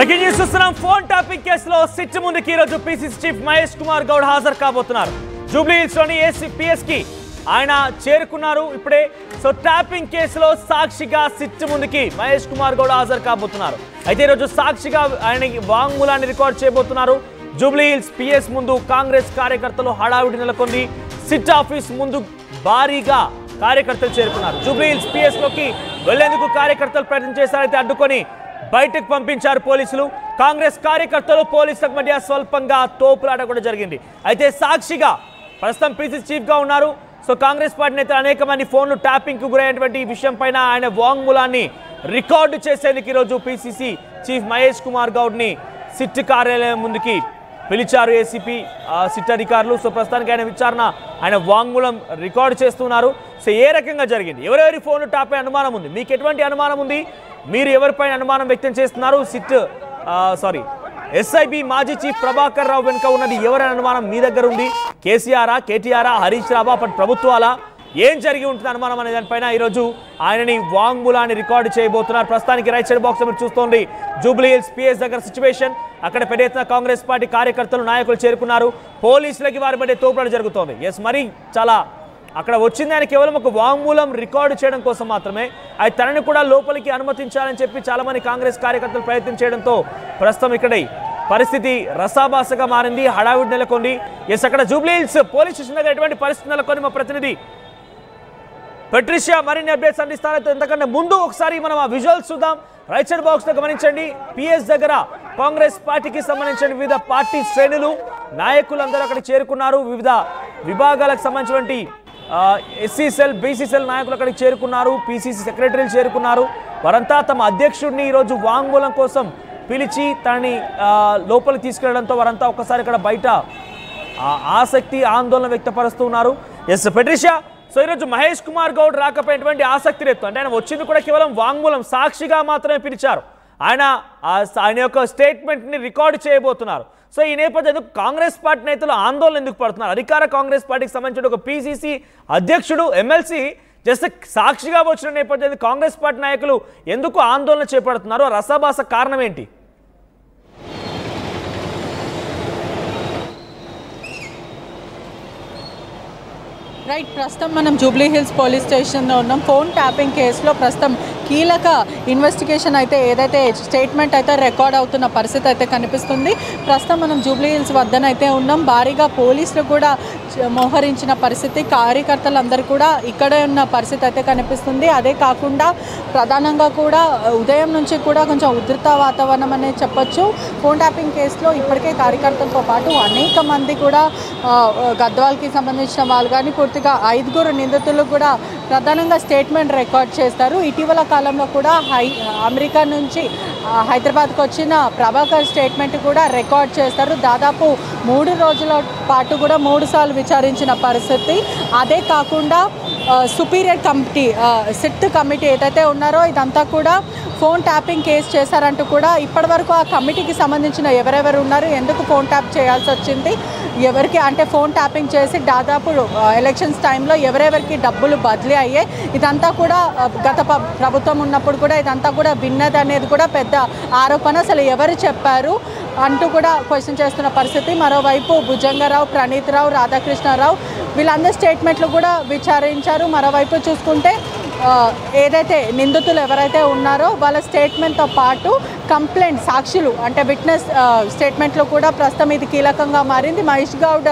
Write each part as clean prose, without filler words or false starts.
Breaking news చూస్తున్నాం. Phone topping కేసులో SIT ముందుకి ఈరోజు పీసీసీ చీఫ్ మహేష్ కుమార్ గౌడ్ హాజరు కాబోతున్నారు. జూబ్లీ హిల్స్ లోని ఏసీపీఎస్ కి ఆయన చేరుకున్నారు ఇప్పుడే. సో టాపింగ్ కేసులో సాక్షిగా సిట్ ముందుకి మహేష్ కుమార్ గౌడ్ హాజరు కాబోతున్నారు. అయితే ఈరోజు సాక్షిగా ఆయన వాంగ్మూలాన్ని రికార్డ్ చేయబోతున్నారు. జూబ్లీ హిల్స్ పిఎస్ ముందు కాంగ్రెస్ కార్యకర్తలు హడావిడి నెలకొంది. సిట్ ఆఫీస్ ముందు భారీగా కార్యకర్తలు చేరుకున్నారు. జూబ్లీ హిల్స్ పిఎస్ లోకి వెళ్లేందుకు కార్యకర్తలు ప్రయత్నం చేశారైతే అడ్డుకొని బయటకు పంపించారు పోలీసులు. కాంగ్రెస్ కార్యకర్తలు పోలీసులకు మధ్య స్వల్పంగా తోపులాట కూడా జరిగింది. అయితే సాక్షిగా ప్రస్తుతం పీసీసీ చీఫ్ గా ఉన్నారు. సో కాంగ్రెస్ పార్టీ నేతలు అనేక మంది ఫోన్లు ట్యాపింగ్ కు గురైనటువంటి విషయం పైన ఆయన వాంగ్మూలాన్ని రికార్డు చేసేందుకు ఈరోజు పీసీసీ చీఫ్ మహేష్ కుమార్ గౌడ్ ని సిట్ కార్యాలయం ముందుకి పిలిచారు ఏసీపీ సిట్ అధికారులు. సో ప్రస్తుతానికి ఆయన విచారణ ఆయన వాంగ్మూలం రికార్డు చేస్తున్నారు. సో ఏ రకంగా జరిగింది, ఎవరెవరి ఫోన్లు ట్యాప్ అయ్యే అనుమానం ఉంది, మీకు ఎటువంటి అనుమానం ఉంది, మీరు ఎవరిపైన అనుమానం వ్యక్తం చేస్తున్నారు, సిట్ ఎస్ఐబి మాజీ చీఫ్ ప్రభాకర్ రావు వెనుక ఉన్నది ఎవరైనా అనుమానం మీ దగ్గర ఉంది, కేసీఆరా, కేటీఆరా, హరీష్ రావా, అప్పటి ప్రభుత్వాలా, ఏం జరిగి ఉంటుంది అనుమానం అనే దానిపైన ఈరోజు ఆయనని వాంగ్మూలాన్ని రికార్డు చేయబోతున్నారు. ప్రస్తుతానికి రైట్ సైడ్ బాక్స్ మీరు చూస్తోంది జూబ్లీ హిల్స్ పిఎస్ దగ్గర సిచ్యువేషన్. అక్కడ పెద్ద ఎత్తున కాంగ్రెస్ పార్టీ కార్యకర్తలు నాయకులు చేరుకున్నారు. పోలీసులకి వారి మధ్య తోపులాట జరుగుతోంది. మరి చాలా అక్కడ వచ్చింది ఆయన కేవలం ఒక వాంగ్మూలం రికార్డు చేయడం కోసం మాత్రమే. అది తనని కూడా లోపలికి అనుమతించాలని చెప్పి చాలా మంది కాంగ్రెస్ కార్యకర్తలు ప్రయత్నం చేయడంతో ప్రస్తుతం ఇక్కడ పరిస్థితి రసాభాసగా మారింది, హడావిడి నెలకొంది. అక్కడ జూబ్లీ హిల్స్ పోలీస్ స్టేషన్ దగ్గర ఎటువంటి పరిస్థితి నెలకొని మా ప్రతినిధి పెట్రిషియా మరిన్ని అప్డేట్స్ అందిస్తారు. ఎంతకంటే ముందు ఒకసారి మనం ఆ విజువల్స్ చూద్దాం. రైట్ సైడ్ బాక్స్ లో గమనించండి. పిఎస్ దగ్గర కాంగ్రెస్ పార్టీకి సంబంధించిన వివిధ పార్టీ శ్రేణులు నాయకులందరూ అక్కడ చేరుకున్నారు. వివిధ విభాగాలకు సంబంధించినటువంటి ఎస్సీ సెల్, బీసీ సెల్ నాయకులు అక్కడికి చేరుకున్నారు. పీసీసీ సెక్రటరీలు చేరుకున్నారు. వారంతా తమ అధ్యక్షుడిని ఈరోజు వాంగ్మూలం కోసం పిలిచి తనని లోపలికి తీసుకెళ్లడంతో వారంతా ఒక్కసారి ఇక్కడ బయట ఆసక్తి ఆందోళన వ్యక్తపరుస్తున్నారు. పెట్రిషియా, సో ఈరోజు మహేష్ కుమార్ గౌడ్ రాకపోయినటువంటి ఆసక్తి రేపు అంటే ఆయన వచ్చింది కూడా కేవలం వాంగ్మూలం సాక్షిగా మాత్రమే పిలిచారు. ఆయన యొక్క స్టేట్మెంట్ని రికార్డు చేయబోతున్నారు. సో ఈ నేపథ్యంలో కాంగ్రెస్ పార్టీ నేతలు ఆందోళన ఎందుకు పడుతున్నారు? అధికార కాంగ్రెస్ పార్టీకి సంబంధించిన ఒక పీసీసీ అధ్యక్షుడు, ఎమ్మెల్సీ జస్ట్ సాక్షిగా వచ్చిన నేపథ్యంలో కాంగ్రెస్ పార్టీ నాయకులు ఎందుకు ఆందోళన చేపడుతున్నారు? రసాభాస కారణం ఏంటి? రైట్, ప్రస్తుతం మనం జూబ్లీ హిల్స్ పోలీస్ స్టేషన్లో ఉన్నాం. ఫోన్ ట్యాపింగ్ కేసులో ప్రస్తుతం కీలక ఇన్వెస్టిగేషన్ అయితే ఏదైతే స్టేట్మెంట్ అయితే రికార్డ్ అవుతున్న పరిస్థితి అయితే కనిపిస్తుంది. ప్రస్తుతం మనం జూబ్లీ హిల్స్ వద్దనైతే ఉన్నాం. భారీగా పోలీసులు కూడా మోహరించిన పరిస్థితి, కార్యకర్తలందరూ కూడా ఇక్కడే ఉన్న పరిస్థితి అయితే కనిపిస్తుంది. అదే కాకుండా ప్రధానంగా కూడా ఉదయం నుంచి కూడా కొంచెం ఉధృత వాతావరణం అనేది చెప్పొచ్చు. ఫోన్ ట్యాపింగ్ కేసులో ఇప్పటికే కార్యకర్తలతో పాటు అనేక మంది కూడా గద్వాల్కి సంబంధించిన వాళ్ళు కానీ పూర్తిగా 5 నిందితులు కూడా ప్రధానంగా స్టేట్మెంట్ రికార్డ్ చేస్తారు. ఇటీవల కాలంలో కూడా అమెరికా నుంచి హైదరాబాద్కి వచ్చిన ప్రభాకర్ స్టేట్మెంట్ కూడా రికార్డ్ చేస్తారు. దాదాపు 3 రోజుల పాటు కూడా 3 సార్లు విచారించిన పరిస్థితి. అదే కాకుండా సుపీరియర్ కమిటీ, సిట్ కమిటీ ఏదైతే ఉన్నారో ఇదంతా కూడా ఫోన్ ట్యాపింగ్ కేసు చేశారంటూ కూడా ఇప్పటివరకు ఆ కమిటీకి సంబంధించిన ఎవరెవరు ఉన్నారు, ఎందుకు ఫోన్ ట్యాప్ చేయాల్సి వచ్చింది, ఎవరికి అంటే ఫోన్ ట్యాపింగ్ చేసి దాదాపు ఎలక్షన్స్ టైంలో ఎవరెవరికి డబ్బులు బదిలీ అయ్యాయి, ఇదంతా కూడా గత ప్రభుత్వం ఉన్నప్పుడు కూడా ఇదంతా కూడా విన్నది అనేది కూడా పెద్ద ఆరోపణ. అసలు ఎవరు చెప్పారు అంటూ కూడా క్వశ్చన్ చేస్తున్న పరిస్థితి. మరోవైపు భుజంగరావు, ప్రణీత్ రావు, రాధాకృష్ణరావు వీళ్ళందరి స్టేట్మెంట్లు కూడా విచారించారు. మరోవైపు చూసుకుంటే ఏదైతే నిందితులు ఎవరైతే ఉన్నారో వాళ్ళ స్టేట్మెంట్తో పాటు కంప్లైంట్ సాక్షులు అంటే విట్నెస్ స్టేట్మెంట్లు కూడా ప్రస్తుతం ఇది కీలకంగా మారింది. మహేష్ గౌడ్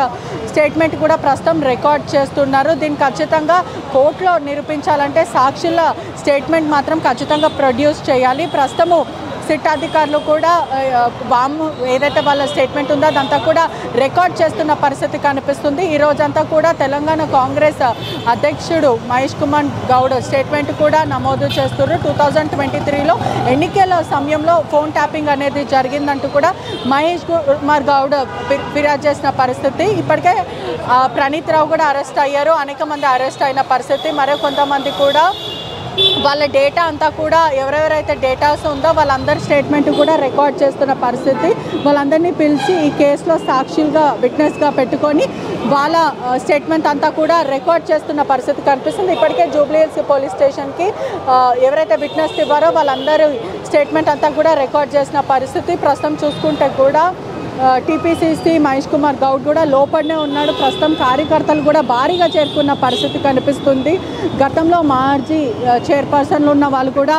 స్టేట్మెంట్ కూడా ప్రస్తుతం రికార్డ్ చేస్తున్నారు. దీన్ని ఖచ్చితంగా కోర్టులో నిరూపించాలంటే సాక్షుల స్టేట్మెంట్ మాత్రం ఖచ్చితంగా ప్రొడ్యూస్ చేయాలి. ప్రస్తుతము సిట్ అధికారులు కూడా ఏదైతే వాళ్ళ స్టేట్మెంట్ ఉందో అదంతా కూడా రికార్డ్ చేస్తున్న పరిస్థితి కనిపిస్తుంది. ఈ రోజంతా కూడా తెలంగాణ కాంగ్రెస్ అధ్యక్షుడు మహేష్ కుమార్ గౌడ్ స్టేట్మెంట్ కూడా నమోదు చేస్తున్నారు. 2023లో ఎన్నికల సమయంలో ఫోన్ ట్యాపింగ్ అనేది జరిగిందంటూ కూడా మహేష్ కుమార్ గౌడ్ ఫిర్యాదు చేసిన పరిస్థితి. ఇప్పటికే ప్రణీత్ రావు కూడా అరెస్ట్ అయ్యారు, అనేక మంది అరెస్ట్ అయిన పరిస్థితి. మరో కొంతమంది కూడా వాళ్ళ డేటా అంతా కూడా ఎవరెవరైతే డేటాస్ ఉందో వాళ్ళందరి స్టేట్మెంట్ కూడా రికార్డ్ చేస్తున్న పరిస్థితి. వాళ్ళందరినీ పిలిచి ఈ కేసులో సాక్షులుగా విట్నెస్గా పెట్టుకొని వాళ్ళ స్టేట్మెంట్ అంతా కూడా రికార్డ్ చేస్తున్న పరిస్థితి కనిపిస్తుంది. ఇప్పటికే జూబ్లీ హిల్స్ పోలీస్ స్టేషన్కి ఎవరైతే విట్నెస్ ఇవ్వారో వాళ్ళందరూ స్టేట్మెంట్ అంతా కూడా రికార్డ్ చేసిన పరిస్థితి. ప్రస్తుతం చూసుకుంటే కూడా టీపీసీసీ మహేష్ కుమార్ గౌడ్ కూడా లోపలనే ఉన్నాడు. ప్రస్తుతం కార్యకర్తలు కూడా భారీగా చేరుకున్న పరిస్థితి కనిపిస్తుంది. గతంలో మాజీ చైర్పర్సన్లు ఉన్న వాళ్ళు కూడా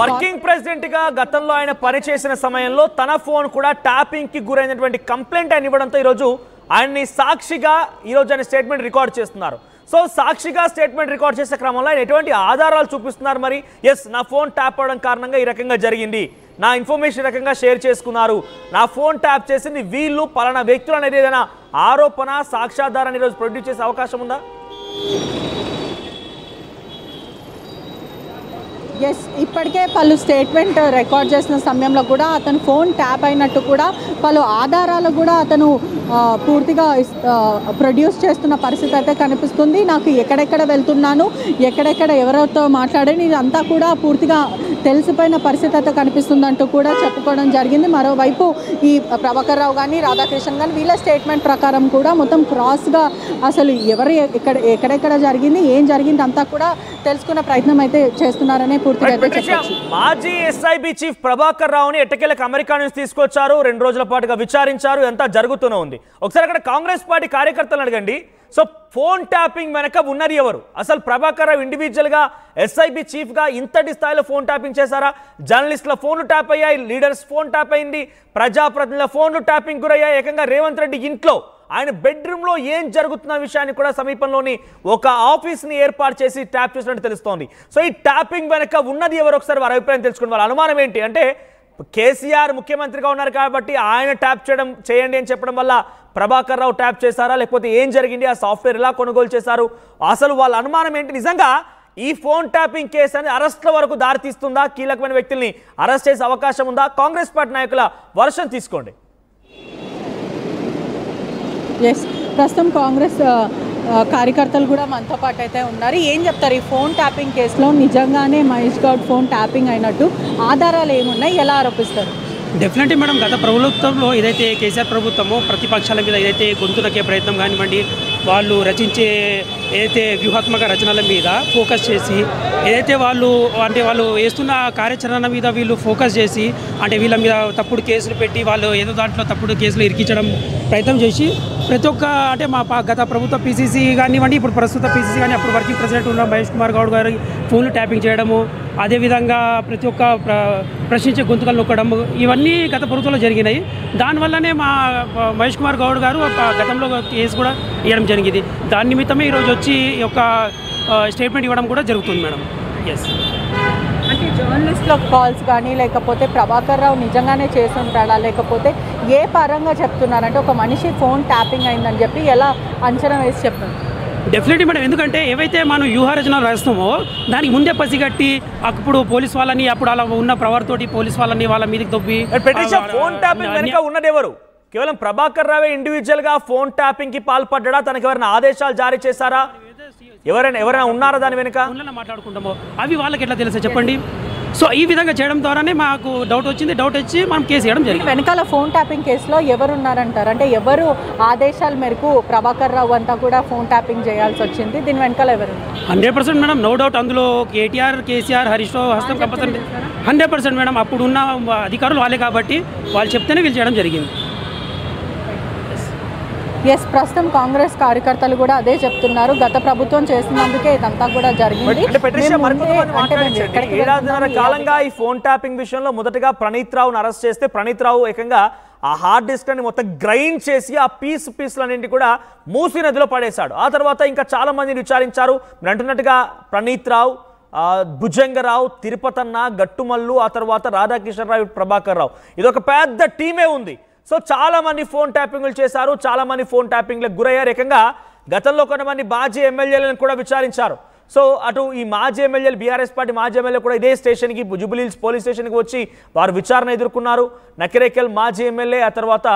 వర్కింగ్ ప్రెసిడెంట్ గా గతంలో ఆయన పనిచేసిన సమయంలో తన ఫోన్ కూడా ట్యాపింగ్ కి గురైనటువంటి కంప్లైంట్ ఆయన ఇవ్వడంతో ఈరోజు ఆయన్ని సాక్షిగా ఈరోజు ఆయన స్టేట్మెంట్ రికార్డ్ చేస్తున్నారు. సో సాక్షిగా స్టేట్మెంట్ రికార్డ్ చేసే క్రమంలో ఆయన ఎటువంటి ఆధారాలు చూపిస్తున్నారు? మరి ఎస్, నా ఫోన్ ట్యాప్ అవడం కారణంగా ఈ రకంగా జరిగింది, నా ఇన్ఫర్మేషన్ రకంగా షేర్ చేసుకున్నారు, నా ఫోన్ ట్యాప్ చేసింది వీళ్ళు పలానా వ్యక్తులు అనేది ఏదైనా ఆరోపణ సాక్ష్యాధారాన్ని ఈరోజు ప్రొడ్యూస్ చేసే అవకాశం ఉందా? ఎస్, ఇప్పటికే పలు స్టేట్మెంట్ రికార్డ్ చేసిన సమయంలో కూడా అతను ఫోన్ ట్యాప్ అయినట్టు కూడా పలు ఆధారాలు కూడా అతను పూర్తిగా ప్రొడ్యూస్ చేస్తున్న పరిస్థితి అయితే కనిపిస్తుంది. నాకు ఎక్కడెక్కడ వెళ్తున్నాను, ఎక్కడెక్కడ ఎవరితో మాట్లాడాను, ఇదంతా కూడా పూర్తిగా తెలిసిపోయిన పరిస్థితి అయితే కనిపిస్తుంది అంటూ కూడా చెప్పుకోవడం జరిగింది. మరోవైపు ఈ ప్రభాకర్ రావు కానీ రాధాకృష్ణన్ కానీ వీళ్ళ స్టేట్మెంట్ ప్రకారం కూడా మొత్తం క్రాస్గా అసలు ఎవరు ఎక్కడెక్కడ జరిగింది, ఏం జరిగింది అంతా కూడా తెలుసుకునే ప్రయత్నం అయితే చేస్తున్నారనే మాజీ ఎస్ఐబి చీఫ్ ప్రభాకర్ రావుని ఎట్టకేలకు అమెరికా నుంచి తీసుకొచ్చారు. 2 రోజుల పాటుగా విచారించారు. ఎంత జరుగుతూనే ఉంది. ఒకసారి అక్కడ కాంగ్రెస్ పార్టీ కార్యకర్తలు అడగండి. సో ఫోన్ ట్యాపింగ్ వెనక ఉన్నది ఎవరు? అసలు ప్రభాకర్ రావు ఇండివిజువల్ గా ఎస్ఐబి చీఫ్ గా ఇంతటి స్థాయిలో ఫోన్ ట్యాపింగ్ చేశారా? జర్నలిస్టుల ఫోన్లు ట్యాప్ అయ్యాయి, లీడర్స్ ఫోన్ ట్యాప్ అయింది, ప్రజాప్రతినిధుల ఫోన్లు ట్యాపింగ్ గురయ్యాయి. ఏకంగా రేవంత్ రెడ్డి ఇంట్లో ఆయన బెడ్రూమ్ లో ఏం జరుగుతున్న విషయాన్ని కూడా సమీపంలోని ఒక ఆఫీస్ ని ఏర్పాటు చేసి ట్యాప్ చేసినట్టు తెలుస్తోంది. సో ఈ ట్యాపింగ్ వెనక ఉన్నది ఎవరు? ఒకసారి వారి అభిప్రాయం తెలుసుకోండి. వాళ్ళ అనుమానం ఏంటి అంటే కేసీఆర్ ముఖ్యమంత్రిగా ఉన్నారు కాబట్టి ఆయన ట్యాప్ చేయండి అని చెప్పడం వల్ల ప్రభాకర్ రావు ట్యాప్ చేశారా, లేకపోతే ఏం జరిగింది, ఆ సాఫ్ట్వేర్ ఎలా కొనుగోలు చేశారు, అసలు వాళ్ళ అనుమానం ఏంటి? నిజంగా ఈ ఫోన్ ట్యాపింగ్ కేసు అనేది అరెస్ట్ల వరకు దారితీస్తుందా? కీలకమైన వ్యక్తుల్ని అరెస్ట్ చేసే అవకాశం ఉందా? కాంగ్రెస్ పార్టీ నాయకుల వర్షం తీసుకోండి. ఎస్, ప్రస్తుతం కాంగ్రెస్ కార్యకర్తలు కూడా మనతో పాటు అయితే ఉన్నారు. ఏం చెప్తారు ఈ ఫోన్ ట్యాపింగ్ కేసులో? నిజంగానే మహేష్ గౌడ్ ఫోన్ ట్యాపింగ్ అయినట్టు ఆధారాలు ఏమున్నాయి, ఎలా ఆరోపిస్తారు? డెఫినెట్లీ మేడం, గత ప్రభుత్వంలో ఏదైతే కేసీఆర్ ప్రభుత్వమో ప్రతిపక్షాల మీద ఏదైతే గొంతునకే ప్రయత్నం కానివ్వండి, వాళ్ళు రచించే ఏదైతే వ్యూహాత్మక రచనల మీద ఫోకస్ చేసి ఏదైతే వాళ్ళు వేస్తున్న కార్యాచరణ మీద వీళ్ళు ఫోకస్ చేసి అంటే వీళ్ళ మీద తప్పుడు కేసులు పెట్టి వాళ్ళు ఏదో దాంట్లో తప్పుడు కేసులు ఇరికించడం ప్రయత్నం చేసి ప్రతి ఒక్క అంటే మా గత ప్రభుత్వ పీసీసీ కానివ్వండి, ఇప్పుడు ప్రస్తుత పీసీసీ కానీ అప్పుడు వర్కింగ్ ప్రెసిడెంట్ ఉన్న మహేష్ కుమార్ గౌడ్ గారి ఫోన్లు ట్యాపింగ్ చేయడము, అదేవిధంగా ప్రతి ఒక్క ప్రశ్నించే గొంతుకలు నొక్కడము, ఇవన్నీ గత ప్రభుత్వంలో జరిగినాయి. దానివల్లనే మా మహేష్ కుమార్ గౌడ్ గారు గతంలో కేసు కూడా ఇవ్వడం జరిగింది. దాని నిమిత్తమే ఈరోజు వచ్చి ఒక స్టేట్మెంట్ ఇవ్వడం కూడా జరుగుతుంది మేడం. ఎస్, అంటే జర్నలిస్టుల కాల్స్ కానీ లేకపోతే ప్రభాకర్ రావు నిజంగానే చేసి ఉంటాడా, లేకపోతే ఏ పరంగా చెప్తున్నారంటే ఒక మనిషి ఫోన్ ట్యాపింగ్ అయిందని చెప్పి ఎలా అంచనా వేసి చెప్తున్నారు? డెఫినెట్లీ మేడం, ఎందుకంటే ఏవైతే మనం వ్యూహరచనలు రాస్తామో దానికి ముందే పసిగట్టి అప్పుడు పోలీస్ వాళ్ళని అప్పుడు అలా ఉన్న ప్రవర్తోటి పోలీస్ వాళ్ళని వాళ్ళ మీదకి తొప్పి ఫోన్ ట్యాపింగ్ వెనుక ఉన్నది ఎవరు? కేవలం ప్రభాకర్ రావే ఇండివిజువల్ గా ఫోన్ ట్యాపింగ్ కి పాల్పడ్డా? తనకి ఎవరైనా ఆదేశాలు జారీ చేశారా? ఎవరైనా ఉన్నారా దాని వెనుక? మాట్లాడుకుంటామో అవి వాళ్ళకి ఎట్లా తెలుసా చెప్పండి. సో ఈ విధంగా చేయడం ద్వారానే మాకు డౌట్ వచ్చింది. డౌట్ వచ్చి మనం కేసు వేయడం జరిగింది. వెనకాల ఫోన్ ట్యాపింగ్ కేసులో ఎవరున్నారంటారు? అంటే ఎవరు ఆదేశాల మేరకు ప్రభాకర్ రావు అంతా కూడా ఫోన్ ట్యాపింగ్ చేయాల్సి వచ్చింది? దీని వెనకాల ఎవరు? 100% మేడం, నో డౌట్. అందులో కేటీఆర్, కేసీఆర్, హరీష్ రావు హస్తం కంపల్సరీ 100% మేడం. అప్పుడు ఉన్న అధికారులు వాళ్ళే కాబట్టి వాళ్ళు చెప్తేనే వీళ్ళు చేయడం జరిగింది. ఎస్, ప్రస్తుతం కాంగ్రెస్ కార్యకర్తలు కూడా అదే చెప్తున్నారు. గత ప్రభుత్వం చేసినందుకే ఇదంతా కూడా జరిగింది. ఏడాదిన్నర కాలంగా ఈ ఫోన్ ట్యాపింగ్ విషయంలో మొదటగా ప్రణీత్ రావును అరెస్ట్ చేస్తే ప్రణీత్ రావు ఏకంగా ఆ హార్డ్ డిస్క్ అని మొత్తం గ్రైండ్ చేసి ఆ పీసులన్నింటి కూడా మూసీ నదిలో పడేశాడు. ఆ తర్వాత ఇంకా చాలా మందిని విచారించారు. మీరు అంటున్నట్టుగా ప్రణీత్ రావు, భుజంగరావు, తిరుపతన్న, గట్టుమల్లు, ఆ తర్వాత రాధాకిషన్ రావు, ప్రభాకర్ రావు, ఇదొక పెద్ద టీమే ఉంది. సో చాలా మంది ఫోన్ ట్యాపింగ్లు చేశారు, చాలా మంది ఫోన్ ట్యాపింగ్లకు గురయ్యారు. ఏకంగా గతంలో కొంతమంది మాజీ ఎమ్మెల్యేలను కూడా విచారించారు. సో అటు ఈ మాజీ ఎమ్మెల్యేలు, బీఆర్ఎస్ పార్టీ మాజీ ఎమ్మెల్యే కూడా ఇదే స్టేషన్కి, జూబ్లీహిల్స్ పోలీస్ స్టేషన్కి వచ్చి వారు విచారణ ఎదుర్కొన్నారు. నకిరేకల్ మాజీ ఎమ్మెల్యే, ఆ తర్వాత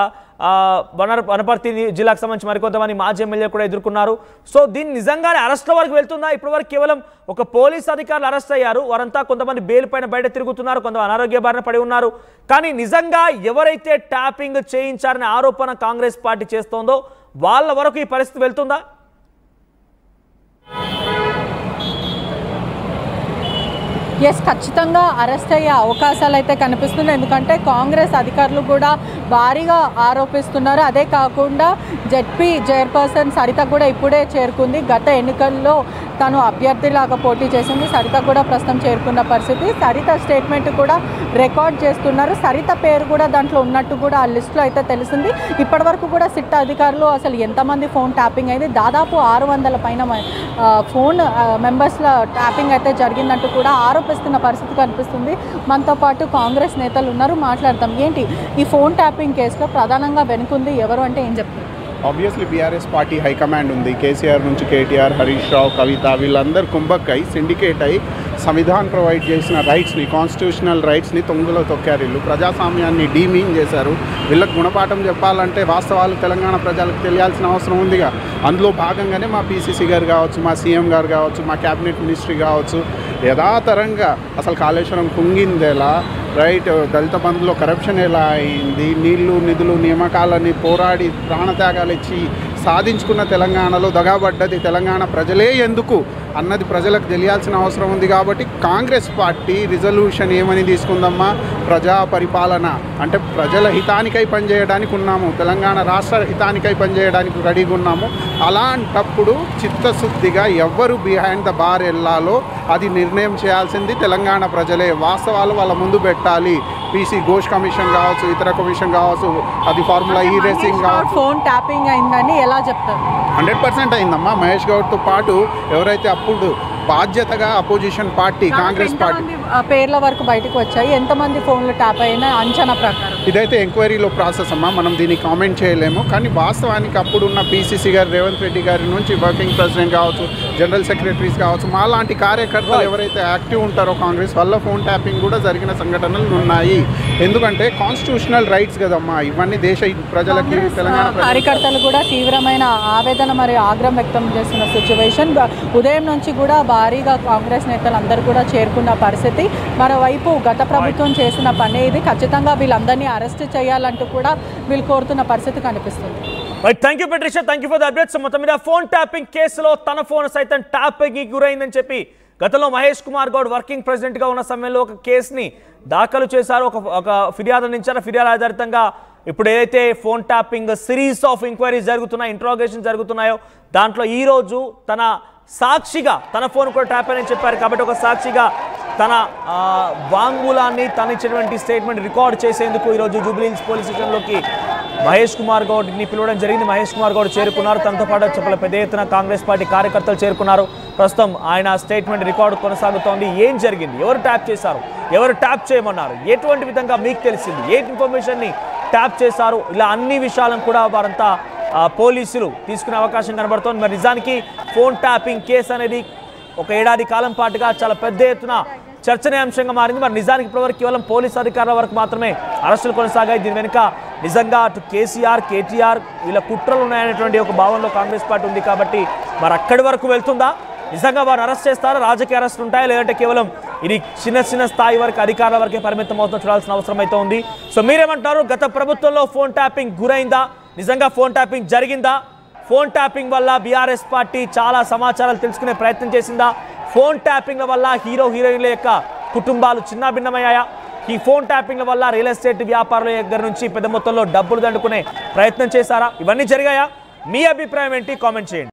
వనపర్తి జిల్లాకు సంబంధించి మరికొంతమంది మాజీ ఎమ్మెల్యే కూడా ఎదుర్కొన్నారు. సో దీన్ని నిజంగానే అరెస్ట్ల వరకు వెళ్తుందా? ఇప్పటి వరకు కేవలం ఒక పోలీస్ అధికారులు అరెస్ట్ అయ్యారు. వారంతా కొంతమంది బెయిల్ పైన బయట తిరుగుతున్నారు, కొంతమంది అనారోగ్య బారిన పడి ఉన్నారు. కానీ నిజంగా ఎవరైతే ట్యాపింగ్ చేయించారనే ఆరోపణ కాంగ్రెస్ పార్టీ చేస్తోందో వాళ్ళ వరకు ఈ పరిస్థితి వెళ్తుందా? ఎస్, ఖచ్చితంగా అరెస్ట్ అయ్యే అవకాశాలు అయితే కనిపిస్తుంది. ఎందుకంటే కాంగ్రెస్ అధికారులు కూడా భారీగా ఆరోపిస్తున్నారు. అదే కాకుండా జెడ్పీ చైర్పర్సన్ సరిత కూడా ఇప్పుడే చేరుకుంది. గత ఎన్నికల్లో తను అభ్యర్థిలాగా పోటీ చేసింది. సరిత కూడా ప్రస్తుతం చేరుకున్న పరిస్థితి. సరిత స్టేట్మెంట్ కూడా రికార్డ్ చేస్తున్నారు. సరిత పేరు కూడా దాంట్లో ఉన్నట్టు కూడా ఆ లిస్టులో అయితే తెలిసింది. ఇప్పటివరకు కూడా సిట్ అధికారులు అసలు ఎంతమంది ఫోన్ ట్యాపింగ్ అయింది, దాదాపు 600 పైన ఫోన్ మెంబర్స్ల ట్యాపింగ్ అయితే జరిగిందంటూ కూడా ఆరోపిస్తున్న పరిస్థితి కనిపిస్తుంది. మనతో పాటు కాంగ్రెస్ నేతలు ఉన్నారు, మాట్లాడతాం. ఏంటి ఈ ఫోన్ ట్యాపింగ్ కేసులో ప్రధానంగా వెనుకుంది ఎవరు అంటే ఏం చెప్తారు? ఆబ్వియస్లీ బీఆర్ఎస్ పార్టీ హైకమాండ్ ఉంది. కేసీఆర్ నుంచి కేటీఆర్, హరీష్ రావు, కవిత వీళ్ళందరూ కుంభక్కై సిండికేట్ అయి సంవిధానం ప్రొవైడ్ చేసిన రైట్స్ని, కాన్స్టిట్యూషనల్ రైట్స్ని తొంగలో తొక్కారు. వీళ్ళు ప్రజాస్వామ్యాన్ని డీమీన్ చేశారు. వీళ్ళకి గుణపాఠం చెప్పాలంటే వాస్తవాలు తెలంగాణ ప్రజలకు తెలియాల్సిన అవసరం ఉందిగా. అందులో భాగంగానే మా పీసీసీ గారు కావచ్చు, మా సీఎం గారు కావచ్చు, మా క్యాబినెట్ మినిస్ట్రీ కావచ్చు, యథాతరంగా అసలు కాళేశ్వరం కుంగిందెలా, రైట్, దళిత బంధులో కరప్షన్ ఎలా అయింది, నీళ్లు నిధులు నియామకాలని పోరాడి ప్రాణత్యాగాలు ఇచ్చి సాధించుకున్న తెలంగాణలో దగాబడ్డది తెలంగాణ ప్రజలే ఎందుకు అన్నది ప్రజలకు తెలియాల్సిన అవసరం ఉంది. కాబట్టి కాంగ్రెస్ పార్టీ రిజల్యూషన్ ఏమని తీసుకుందమ్మా, ప్రజా పరిపాలన అంటే ప్రజల హితానికై పనిచేయడానికి ఉన్నాము, తెలంగాణ రాష్ట్ర హితానికై పనిచేయడానికి రెడీగా ఉన్నాము. అలాంటప్పుడు చిత్తశుద్ధిగా ఎవ్వరు బిహైండ్ ద బార్ వెళ్ళాలో అది నిర్ణయం చేయాల్సింది తెలంగాణ ప్రజలే. వాస్తవాలు వాళ్ళ ముందు పెట్టాలి. పీసీ ఘోష్ కమిషన్ కావచ్చు, ఇతర కమిషన్ కావచ్చు, అది ఫార్ములా ఈ రేసింగ్ కావచ్చు. ఫోన్ ట్యాపింగ్ అయిందని ఎలా చెప్తారు? 100% అయిందమ్మా. మహేష్ గౌడ్తో పాటు ఎవరైతే అప్పుడు బాధ్యతగా అపోజిషన్ పార్టీ కాంగ్రెస్ పార్టీ పేర్ల వరకు బయటకు వచ్చాయి, ఎంతమంది ఫోన్లు ట్యాప్ అయినా అంచనా ప్రకారం ఇదైతే ఎంక్వైరీలో ప్రాసెస్ అమ్మా, మనం దీన్ని కామెంట్ చేయలేము. కానీ వాస్తవానికి అప్పుడున్న పీసీసీ గారు, రేవంత్ రెడ్డి గారి నుంచి వర్కింగ్ ప్రెసిడెంట్ కావచ్చు, జనరల్ సెక్రటరీస్ కావచ్చు, మా లాంటి కార్యకర్తలు ఎవరైతే యాక్టివ్ ఉంటారో కాంగ్రెస్ వల్ల ఫోన్ ట్యాపింగ్ కూడా జరిగిన సంఘటనలు ఉన్నాయి. ఎందుకంటే కాన్స్టిట్యూషనల్ రైట్స్ కదమ్మా ఇవన్నీ, దేశ ప్రజలకి తెలంగాణ కార్యకర్తలు కూడా తీవ్రమైన ఆవేదన మరియు ఆగ్రహం వ్యక్తం చేస్తున్న సిచ్యువేషన్. ఉదయం నుంచి కూడా భారీగా కాంగ్రెస్ నేతలు అందరూ కూడా చేరుకున్న పరిస్థితి. మరోవైపు గత ప్రభుత్వం చేసిన పని ఇది, ఖచ్చితంగా వీళ్ళందరినీ అరెస్ట్ చేయాలంటూ కూడా వీళ్ళు కోరుతున్న పరిస్థితి కనిపిస్తుంది. Thank you పెట్రిషా, thank you for the updates. మొత్తం మీద ఫోన్ ట్యాపింగ్ కేసులో తన ఫోన్ సైతం ట్యాపింగ్ గురైందని చెప్పి గతంలో మహేష్ కుమార్ గౌడ్ వర్కింగ్ ప్రెసిడెంట్గా ఉన్న సమయంలో ఒక కేసుని దాఖలు చేశారు, ఒక ఫిర్యాదు అందించారు. ఫిర్యాదు ఆధారితంగా ఇప్పుడు ఏదైతే phone tapping series of enquiries జరుగుతున్నాయో, ఇంట్రాగేషన్ జరుగుతున్నాయో, దాంట్లో ఈరోజు తన సాక్షిగా తన ఫోన్ కూడా ట్యాప్ అని చెప్పారు. కాబట్టి ఒక సాక్షిగా తన వాంగ్మూలాన్ని, తను ఇచ్చినటువంటి స్టేట్మెంట్ రికార్డ్ చేసేందుకు ఈరోజు జూబ్లీహిల్స్ పోలీస్ స్టేషన్లోకి మహేష్ కుమార్ గౌడ్ని పిలవడం జరిగింది. మహేష్ కుమార్ గౌడ్ చేరుకున్నారు. తనతో పాటు చెప్పల పెద్ద ఎత్తున కాంగ్రెస్ పార్టీ కార్యకర్తలు చేరుకున్నారు. ప్రస్తుతం ఆయన స్టేట్మెంట్ రికార్డు కొనసాగుతోంది. ఏం జరిగింది, ఎవరు ట్యాప్ చేశారు, ఎవరు ట్యాప్ చేయమన్నారు, ఎటువంటి విధంగా మీకు తెలిసింది, ఏ ఇన్ఫర్మేషన్ని ట్యాప్ చేశారు, ఇలా అన్ని విషయాలను కూడా వారంతా పోలీసులు తీసుకునే అవకాశం కనబడుతోంది. మరి నిజానికి ఫోన్ ట్యాపింగ్ కేసు అనేది ఒక ఏడాది కాలం పాటుగా చాలా పెద్ద ఎత్తున చర్చనీయాంశంగా మారింది. మరి నిజానికి ఇప్పటివరకు కేవలం పోలీస్ అధికారుల వరకు మాత్రమే అరెస్టులు కొనసాగాయి. దీని వెనుక నిజంగా అటు కేసీఆర్, కేటీఆర్ వీళ్ళ కుట్రలు ఉన్నాయనేటువంటి ఒక భావనలో కాంగ్రెస్ పార్టీ ఉంది. కాబట్టి మరి అక్కడి వరకు వెళ్తుందా, నిజంగా వారు అరెస్ట్ చేస్తారా, రాజకీయ అరెస్టులు ఉంటాయా, లేదంటే కేవలం ఇది చిన్న స్థాయి వరకు అధికారుల వరకే పరిమితం అవుతుందో చూడాల్సిన అవసరం అయితే ఉంది. సో మీరేమంటారు, గత ప్రభుత్వంలో ఫోన్ ట్యాపింగ్ గురైందా, నిజంగా ఫోన్ ట్యాపింగ్ జరిగిందా, ఫోన్ ట్యాపింగ్ వల్ల బీఆర్ఎస్ పార్టీ చాలా సమాచారాలు తెలుసుకునే ప్రయత్నం చేసిందా, ఫోన్ ట్యాపింగ్ల వల్ల హీరోయిన్ల యొక్క కుటుంబాలు చిన్నాభిన్నమయ్యాయా, ఈ ఫోన్ ట్యాపింగ్ల వల్ల రియల్ ఎస్టేట్ వ్యాపారుల దగ్గర నుంచి పెద్ద మొత్తంలో డబ్బులు దండుకునే ప్రయత్నం చేశారా, ఇవన్నీ జరిగాయా? మీ అభిప్రాయం ఏంటి, కామెంట్ చేయండి.